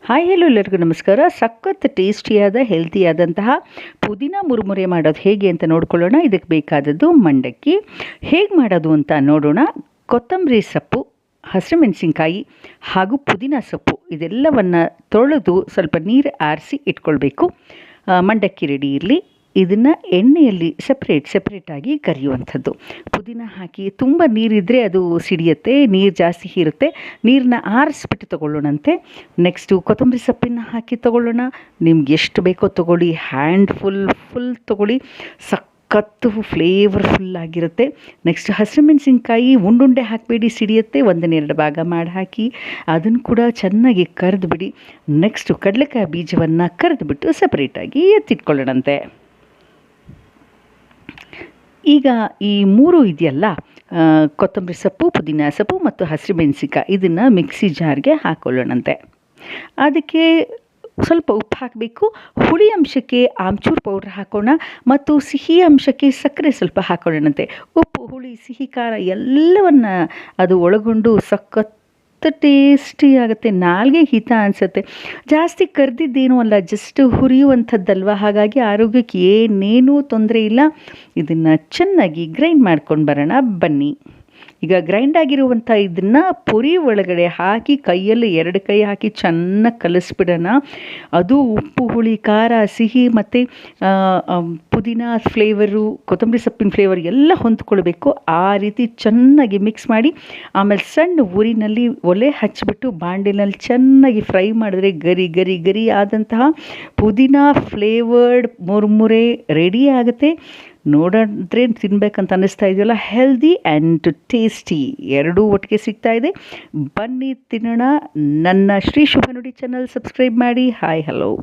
Hi hello ಎಲ್ಲರಿಗೂ ನಮಸ್ಕಾರ. ಸಖತ್ ಟೇಸ್ಟಿಯಾದ ಹೆಲ್ತಿಯಾದಂತಹ ಪುದೀನ ಮುರುಮುರೆ ಮಾಡೋದು ಹೇಗೆ ಅಂತ ನೋಡ್ಕೊಳ್ಳೋಣ. ಇದಕ್ಕೆ ಬೇಕಾದದ್ದು ಮಂಡಕ್ಕಿ. ಹೇಗೆ ಮಾಡೋದು ಅಂತ ನೋಡೋಣ. ಕೊತ್ತಂಬರಿ ಸೊಪ್ಪು, ಹಸಿಮೆಣಸಿನ್ಕಾಯಿ ಹಾಗೂ ಪುದೀನ ಸೊಪ್ಪು ಇದೆಲ್ಲವನ್ನು ತೊಳೆದು ಸ್ವಲ್ಪ ನೀರು ಆರಿಸಿ ಇಟ್ಕೊಳ್ಬೇಕು. ಮಂಡಕ್ಕಿ ರೆಡಿ ಇರಲಿ. ಇದನ್ನು ಎಣ್ಣೆಯಲ್ಲಿ ಸೆಪ್ರೇಟಾಗಿ ಕರಿಯುವಂಥದ್ದು. ಪುದೀನ ಹಾಕಿ ತುಂಬ ನೀರಿದ್ದರೆ ಅದು ಸಿಡಿಯುತ್ತೆ, ನೀರು ಜಾಸ್ತಿ ಇರುತ್ತೆ. ನೀರನ್ನ ಆರಿಸ್ಬಿಟ್ಟು ತೊಗೊಳ್ಳೋಣಂತೆ. ನೆಕ್ಸ್ಟು ಕೊತ್ತಂಬರಿ ಸೊಪ್ಪನ್ನು ಹಾಕಿ ತೊಗೊಳ್ಳೋಣ. ನಿಮ್ಗೆ ಎಷ್ಟು ಬೇಕೋ ತೊಗೊಳ್ಳಿ, ಫುಲ್ ತೊಗೊಳ್ಳಿ, ಸಖತ್ತು ಫ್ಲೇವರ್ಫುಲ್ ಆಗಿರುತ್ತೆ. ನೆಕ್ಸ್ಟ್ ಹಸಿಮೆಣಸಿನ್ಕಾಯಿ ಉಂಡುಂಡೆ ಹಾಕಬೇಡಿ, ಸಿಡಿಯುತ್ತೆ. 1-2 ಭಾಗ ಮಾಡಿ ಹಾಕಿ ಅದನ್ನು ಕೂಡ ಚೆನ್ನಾಗಿ ಕರೆದುಬಿಡಿ. ನೆಕ್ಸ್ಟು ಕಡಲೆಕಾಯಿ ಬೀಜವನ್ನು ಕರೆದುಬಿಟ್ಟು ಸಪ್ರೇಟಾಗಿ ಎತ್ತಿಟ್ಕೊಳ್ಳೋಣಂತೆ. ಈಗ ಈ ಮೂರು ಇದೆಯಲ್ಲ, ಕೊತ್ತಂಬರಿ ಸೊಪ್ಪು, ಪುದೀನ ಸೊಪ್ಪು ಮತ್ತು ಹಸಿಮೆಣಸಿನ್ಕಾಯಿ, ಇದನ್ನು ಮಿಕ್ಸಿ ಜಾರ್ಗೆ ಹಾಕ್ಕೊಳ್ಳೋಣಂತೆ. ಅದಕ್ಕೆ ಸ್ವಲ್ಪ ಉಪ್ಪು ಹಾಕಬೇಕು. ಹುಳಿ ಅಂಶಕ್ಕೆ ಆಮ್ಚೂರು ಪೌಡ್ರ್ ಹಾಕೋಣ ಮತ್ತು ಸಿಹಿ ಅಂಶಕ್ಕೆ ಸಕ್ಕರೆ ಸ್ವಲ್ಪ ಹಾಕೊಳ್ಳೋಣಂತೆ. ಉಪ್ಪು, ಹುಳಿ, ಸಿಹಿ, ಖಾರ ಎಲ್ಲವನ್ನು ಅದು ಒಳಗೊಂಡು ಸಖತ್ ಟೇಸ್ಟಿ ಆಗುತ್ತೆ. ನಾಲ್ಗೆಗೆ ಹಿತ ಅನಿಸುತ್ತೆ. ಜಾಸ್ತಿ ಕರೆದಿದ್ದೇನೂ ಅಲ್ಲ, ಜಸ್ಟ್ ಹುರಿಯುವಂಥದ್ದಲ್ವ, ಹಾಗಾಗಿ ಆರೋಗ್ಯಕ್ಕೆ ಏನೇನೂ ತೊಂದರೆ ಇಲ್ಲ. ಇದನ್ನು ಚೆನ್ನಾಗಿ ಗ್ರೈಂಡ್ ಮಾಡ್ಕೊಂಡು ಬರೋಣ ಬನ್ನಿ. ಈಗ ಗ್ರೈಂಡ್ ಆಗಿರುವಂಥ ಇದನ್ನು ಪುರಿ ಒಳಗಡೆ ಹಾಕಿ ಕೈಯಲ್ಲಿ 2 ಕೈ ಹಾಕಿ ಚೆನ್ನಾಗಿ ಕಲಿಸ್ಬಿಡೋಣ. ಅದು ಉಪ್ಪು, ಹುಳಿ, ಖಾರ, ಸಿಹಿ ಮತ್ತು ಪುದೀನ ಫ್ಲೇವರು, ಕೊತ್ತಂಬರಿ ಸೊಪ್ಪಿನ ಫ್ಲೇವರ್ ಎಲ್ಲ ಹೊಂದ್ಕೊಳ್ಬೇಕು. ಆ ರೀತಿ ಚೆನ್ನಾಗಿ ಮಿಕ್ಸ್ ಮಾಡಿ ಆಮೇಲೆ ಸಣ್ಣ ಉರಿನಲ್ಲಿ ಒಲೆ ಹಚ್ಚಿಬಿಟ್ಟು ಬಾಂಡಿನಲ್ಲಿ ಚೆನ್ನಾಗಿ ಫ್ರೈ ಮಾಡಿದ್ರೆ ಗರಿ ಆದಂತಹ ಪುದೀನ ಫ್ಲೇವರ್ಡ್ ಮುರುಮುರೆ ರೆಡಿ ಆಗುತ್ತೆ. ನೋಡಿದ್ರೆ ತಿನ್ಬೇಕಂತ ಅನ್ನಿಸ್ತಾ ಇದೆಯಲ್ಲ. ಹೆಲ್ದಿ ಆ್ಯಂಡ್ ಟೇಸ್ಟಿ ಎರಡೂ ಒಟ್ಟಿಗೆ ಸಿಗ್ತಾ ಇದೆ. ಬನ್ನಿ ತಿನ್ನೋಣ. ನನ್ನ ಶ್ರೀ ಶುಭ ನುಡಿ ಚಾನಲ್ ಸಬ್ಸ್ಕ್ರೈಬ್ ಮಾಡಿ. Hi hello.